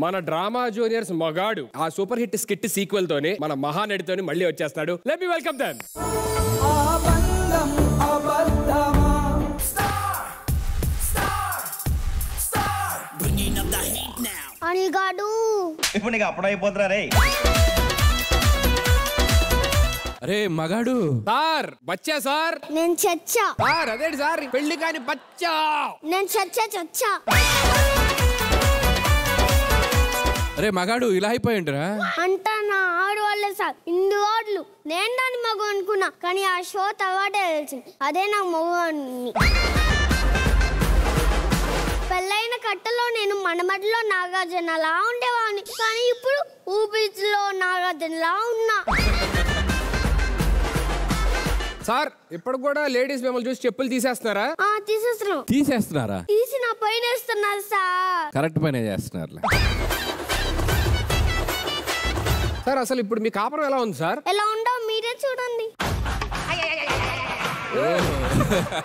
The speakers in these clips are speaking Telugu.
మన డ్రామా జూనియర్స్ మగాడు ఆ సూపర్ హిట్ స్కిట్ సీక్వెల్ తోనే మన మహానటితోని మళ్ళీ వచ్చేస్తాడు. Let me welcome them. అనిగాడు ఇప్పుడు నీకు అప్పుడు అయిపోతున్నా రే. అరే మగాడు సార్ బచ్చా సార్. నేను చచ్చా సార్ అదేంటి సార్ పెళ్లి కాని బచ్చా. నేను చచ్చా అరే మగాడు ఇలా అయిపోయింటరా అంటా నా ఆడవాళ్ళే సార్. ఇన్ని వాడ్లు నేను దాన్ని మగ అనుకున్నా, కానీ ఆ షో తర్వాతే తెలిసింది అదే నా మగవాడిని. పెళ్ళైన కట్టలో నేను మనమడిలో నాగార్జునలా ఉండేవాడిని, కానీ ఇప్పుడు ఊపిరిలో నాగార్జునలా ఉన్నా. సార్ ఇప్పుడు కూడా లేడీస్ మిమ్మల్ని చూసి చెప్పులు తీసేస్తున్నారా? తీసేస్తున్నారా? తీసి నా పైన వేస్తున్నారు సార్. కరెక్ట్ పనే చేస్తున్నారు సార్. అసలు ఇప్పుడు మీ కాపురం ఎలా ఉంది సార్? ఎలా ఉండవు మీరే చూడండి.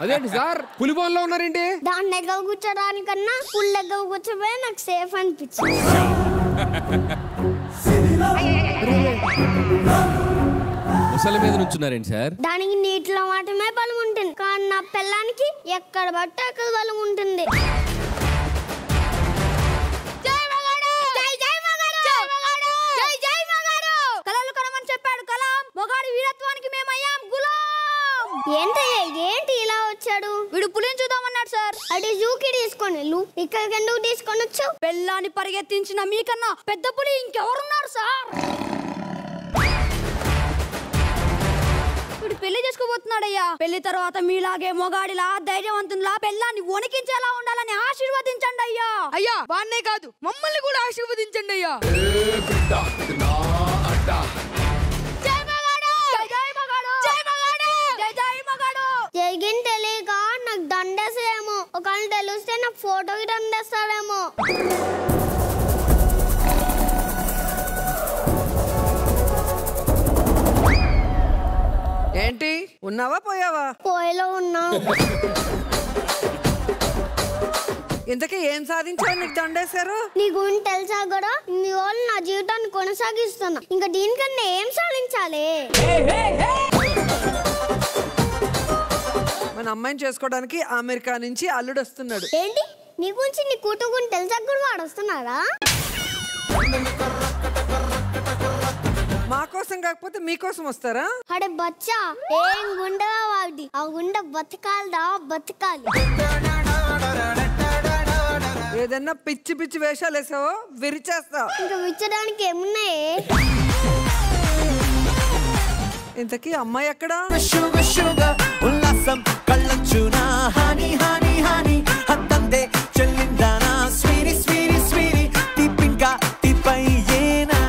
అదేంటి సార్ పులిబోన్లో ఉన్నారేంటి? దాని దగ్గర కూర్చోడానికన్నా పుల్ దగ్గర కూర్చోపోయి నాకు సేఫ్ అనిపించింది. ముసలి మీద నుంచున్నారేంటి సార్? దానికి నీటిలో మాటమే బలం ఉంటుంది, కానీ నా పిల్లానికి ఎక్కడ పట్టే అక్కడ బలం ఉంటుంది. ఏంటి ఇలా వచ్చాడు? వీడు పులిని చూద్దామన్నాడు సార్. అడి జూకి తీసుకొని ఇక్కడికి ఎందుకు తీసుకొని వచ్చావు? పెళ్ళాన్ని పరిగెత్తించిన మీకన్నా పెద్ద పులి ఇంకెవరున్నారు సార్? వీడు పెళ్లి చేసుకోబోతున్నాడయ్యా. పెళ్లి తర్వాత మీలాగే మొగాడిలా ధైర్యవంతులా పెళ్ళాన్ని వణికించేలా ఉండాలని ఆశీర్వదించండి అయ్యా. అయ్యా వాన్నే కాదు మమ్మల్ని కూడా ఆశీర్వదించండి అయ్యా. జరిగిన తెలియక నాకు దండేసేమో, ఒకవేళ తెలిస్తే నాకు ఫోటోకి దండేస్తాడేమో. ఏంటి ఉన్నావా పోయావా? పోయేలో ఉన్నా. ఇంతకీ ఏం సాధించావు నీకు దండేశారు? నీ గురించి తెలుసా కూడా, నీ వాళ్ళు నా జీవితాన్ని కొనసాగిస్తున్నా. ఇంకా దీనికన్నా ఏం సాధించాలి? మన అమ్మాయిని చేసుకోవడానికి అమెరికా నుంచి అల్లుడు వస్తున్నాడు. ఏంటి నీ గురించి నీ కూతురు గురించి తెలుసా కూడా వాడు వస్తున్నారా? మా కోసం కాకపోతే మీకోసం వస్తారా? అడే బచ్చా ఏం గుండెగా వాడి, ఆ గుండె బతకాలదా బతకాలి. ఏదన్నా పిచ్చి పిచ్చి వేషాలు వేసావో విరిచేస్తా. ఇంకా విచ్చడానికి ఏమున్నాయి? ఇంతకీ అమ్మాయి ఎక్కడా? ఉల్లాసం కళ్ళొచ్చునా హాని హాని హాని హద్దందే చెల్లిందానా స్వీరి స్వీరి స్వీరి తిప్పింకా తిప్పై ఏనా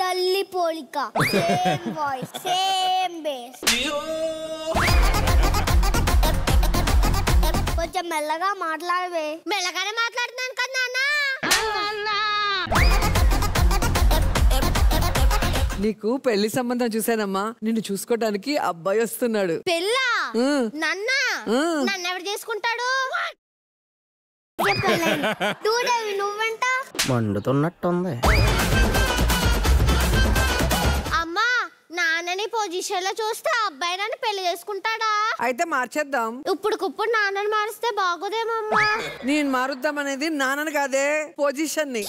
తల్లి పోలిక, సేమ్ వాయిస్ సేమ్ బేస్. కొంచెం మెల్లగా మాట్లాడవే. మెల్లగానే మాట్లాడుతున్నాను కదా నాన్న. నీకు పెళ్లి సంబంధం చూసానమ్మా. నిన్ను చూసుకోవడానికి అబ్బాయి వస్తున్నాడు. పెళ్ళా? నన్ను ఎవరు చేసుకుంటాడు? నువ్వంట మండుతున్నట్టుంది. అమ్మా నాన్నని పొజిషన్ లో చూస్తే అబ్బాయి నన్ను పెళ్లి చేసుకుంటాడా? అయితే మార్చేద్దాం. ఇప్పుడు నాన్నని మారిస్తే బాగోదేమమ్మా. నేను మారుద్దాం అనేది నాన్నని కాదే, పొజిషన్ ని.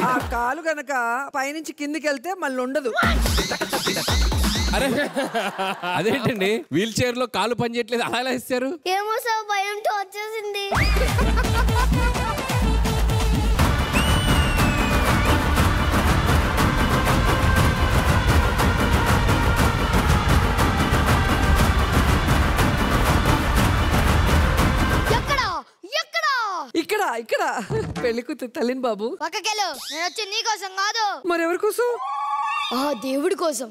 ఆ కాలు గనక పైనుంచి కిందికి వెళ్తే మళ్ళీ ఉండదు. అరే అదేంటండి వీల్ చైర్ లో కాలు పని చేయట్లేదు అలా ఎలా ఇస్తారు? ఏమో సార్ భయంతో వచ్చేసింది. ఇక్కడ ఇక్కడ పెళ్లి కూతురు తల్లిని బాబు. పక్కకెళ్ళు, నేను వచ్చి నీ కోసం కాదు. మరెవరి కోసం? ఆ దేవుడి కోసం.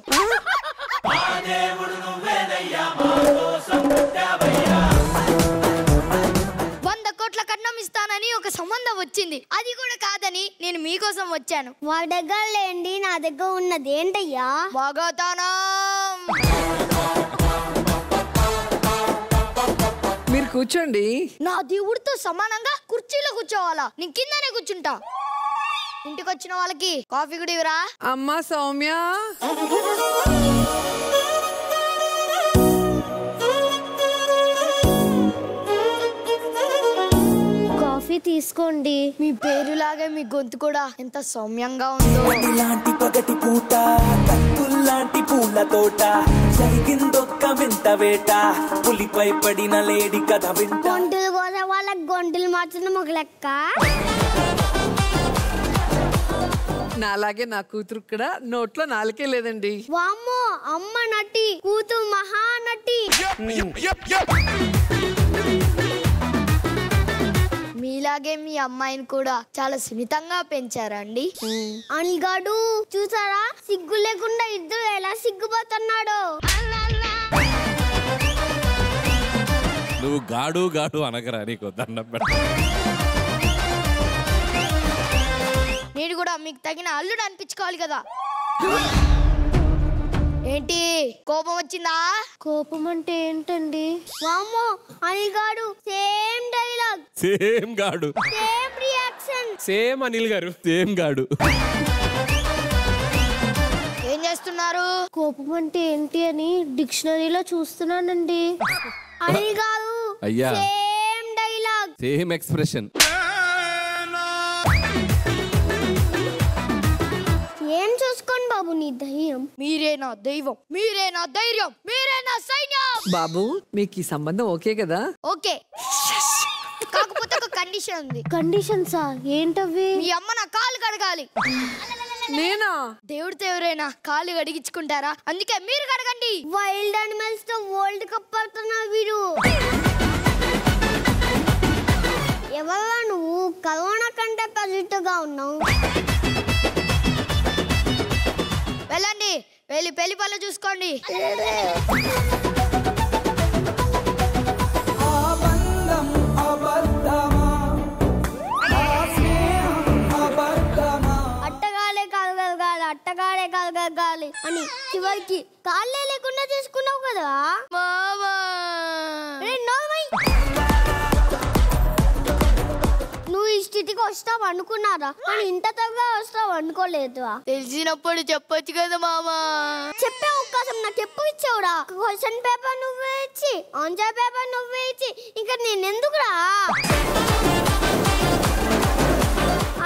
ఇస్తానని ఒక సంబంధం వచ్చింది, అది కూడా కాదని నేను మీకోసం వచ్చాను. వాడి దగ్గర లేండి, నా దగ్గర ఉన్నది ఏంటయ్యా? వాగ్దానం. కూర్చోండి. నా దేవుడితో సమానంగా కుర్చీలో కూర్చోవాలా? నేను కిందనే కూర్చుంటా. ఇంటికి వచ్చిన వాళ్ళకి కాఫీ కూడా ఇవ్వరా? అమ్మా సౌమ్య, కాఫీ తీసుకోండి. మీ పేరులాగే మీ గొంతు కూడా ఎంత సౌమ్యంగా ఉందో. ఇలాంటి పగటి పూట కత్తుల్లాంటి పూల తోట జరిగిందొక్క వింత వేట పులిపై పడిన లేడి కథ వింట. గొంతులు కోసే వాళ్ళకి గొంతులు మార్చడం ఒక లెక్క. నాలాగే నా కూతురు కూడా నోట్లో నాలుకే లేదండి. వామ్మో, అమ్మ నటి, కూతురు మహానటి. మీలాగే మీ అమ్మాయిని కూడా చాలా సున్నితంగా పెంచారండి. అనిగాడు చూసారా, సిగ్గు లేకుండా ఇద్దరు ఎలా సిగ్గుపోతున్నాడో. నువ్వు గాడు గాడు అనగరా, నీకు దండం పెట్ట. నేను కూడా మీకు తగిన అల్లుడు అనిపించుకోవాలి కదా. ఏంటి కోపం వచ్చిందా? కోపం అంటే ఏంటండి? వామ్మో, అనిగాడు సేమ్ డైలాగ్, సేమ్ గాడు, సేమ్ రియాక్షన్. సేమ్ అనిల్ గారు, సేమ్ గాడు. ఏం చేస్తున్నారు? కోపం అంటే ఏంటి అని డిక్షనరీలో చూస్తున్నానండి. అనిల్ గారు అయ్యా, సేమ్ డైలాగ్, సేమ్ ఎక్స్ప్రెషన్. ఏం చూసుకోండి బాబు నీ ధైర్యం. మీరే నా దైవం, మీరే నా ధైర్యం, మీరే నా సైన్యం. బాబు, మీకు ఈ సంబంధం ఓకే కదా? ఓకే, కాకపోతే ఒక కండిషన్ ఉంది. కండిషన్సా? ఏంటవి? మీ అమ్మ నా కాలు కడగాలి. నేనా? దేవుడితో ఎవరైనా కాలు కడిగించుకుంటారా? అందుకే మీరు కడగండి. వైల్డ్ అనిమల్స్ తో వరల్డ్ కప్ ఆడుతున్నా వీరు. ఎవరా నువ్వు? కరోనా కంటే పాజిటివ్ గా ఉన్నావు. వెళ్ళండి, వెళ్ళి పెళ్లి పనులు చూసుకోండి. అట్టగాలే కలగలగాలి, అట్టగాలే కలగలగాలి అని చివరికి కాళ్ళే లేకుండా చేసుకున్నావు కదా. మామా, నువ్వు ఈ స్థితికి వస్తావు అనుకున్నారా? కానీ ఇంత త్వరగా వస్తావు అనుకోలేదు. తెలిసినప్పుడు చెప్పొచ్చు కదా మామా. చెప్పే అవకాశం నాకు ఎప్పుడు ఇచ్చావురా? క్వశ్చన్ పేపర్ నువ్వే ఇచ్చి, ఆన్సర్ పేపర్ నువ్వే ఇచ్చి, ఇంకా నేను ఎందుకురా?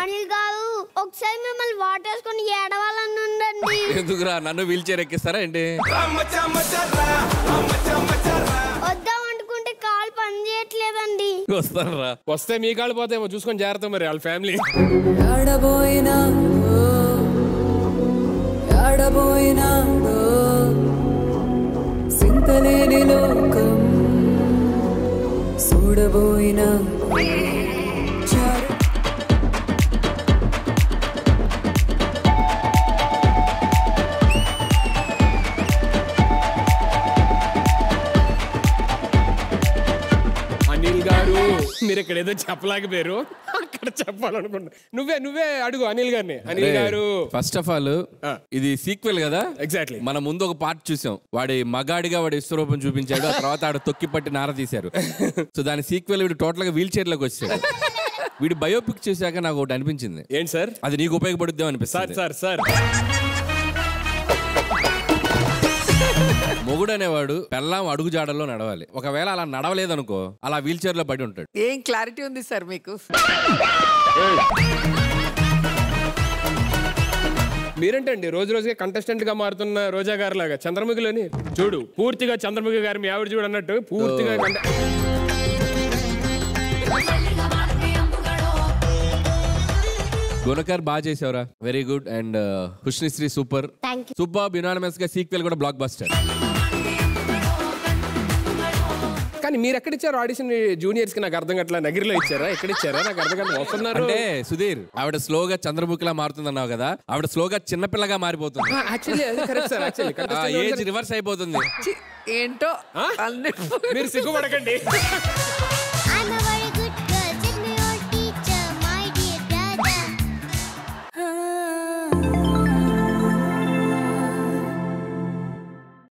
అనిల్ గారు, ఒకసారి మిమ్మల్ని వాటేసుకొని ఏడవాలని ఉండండి. ఎందుకురా, నన్ను వీల్ చైర్ ఎక్కిస్తారా ఏంటి? వద్దాం అనుకుంటే కాలు పని చేయట్లేదండి. వస్తారా? వస్తే మీ కాళ్ళు పోతేమో చూసుకొని జాగ్రత్త మరి వాళ్ళ ఫ్యామిలీ. సింతలేని లోకం చూడబోయినా అనిల్ గారు, మీరు ఇక్కడ ఏదో చెప్పలేకపోయారు, అక్కడ చెప్పాలనుకుంటా. నువ్వే అడుగు అనిల్ గారిని. అనిల్ గారు, ఫస్ట్ ఆఫ్ ఆల్ ఇది సీక్వెల్ కదా. ఎగ్జాక్ట్లీ. మన ముందు ఒక పార్ట్ చూసాం, వాడి మగాడిగా వాడి విశ్వరూపం చూపించాడు, ఆ తర్వాత ఆడ తొక్కి పట్టి నార తీశారు. సో దాని సీక్వెల్ వీడు టోటల్ గా వీల్ చైర్ లోకి వచ్చాడు. వీడి బయోపిక్ చూసాక నాకు ఒకటి అనిపించింది. ఏంటి సార్? అది నీకు ఉపయోగపడుద్దాం అనిపిస్తుంది. సార్ మొగుడు అనేవాడు పెళ్ళాం అడుగు జాడల్లో నడవాలి. ఒకవేళ అలా నడవలేదనుకో, అలా వీల్ చైర్ లో పడి ఉంటాడు. ఏం క్లారిటీ ఉంది సార్ మీకు? మీరేంటండి రోజు రోజుగా కంటెస్టెంట్ గా మారుతున్న రోజా గారు లాగా? చంద్రముఖిలోని చూడు, పూర్తిగా చంద్రముఖి గారు మీ ఆవిడ చూడు అన్నట్టు పూర్తిగా గుణకర్ బాగా చేసావురా, వెరీ గుడ్. అండ్ హుష్నిశ్రీ సూపర్ సూపర్. యునానిమస్ గా సీక్వెల్ కూడా బ్లాక్ బస్టర్. కానీ మీరు ఎక్కడ ఇచ్చారు ఆడిషన్ జూనియర్స్ కి? నాకు అర్థం కావట్లా. నగిరిలో ఇచ్చారా, ఎక్కడ ఇచ్చారా? నాకు అర్థం కాదు. వస్తున్నారు అంటే సుధీర్, ఆవిడ స్లోగా చంద్రముఖిలా మారుతుంది అన్నావు కదా, ఆవిడ స్లోగా చిన్నపిల్లగా మారిపోతుంది. ఏజ్ రివర్స్ అయిపోతుంది. ఏంటో మీరు సిగ్గుపడకండి.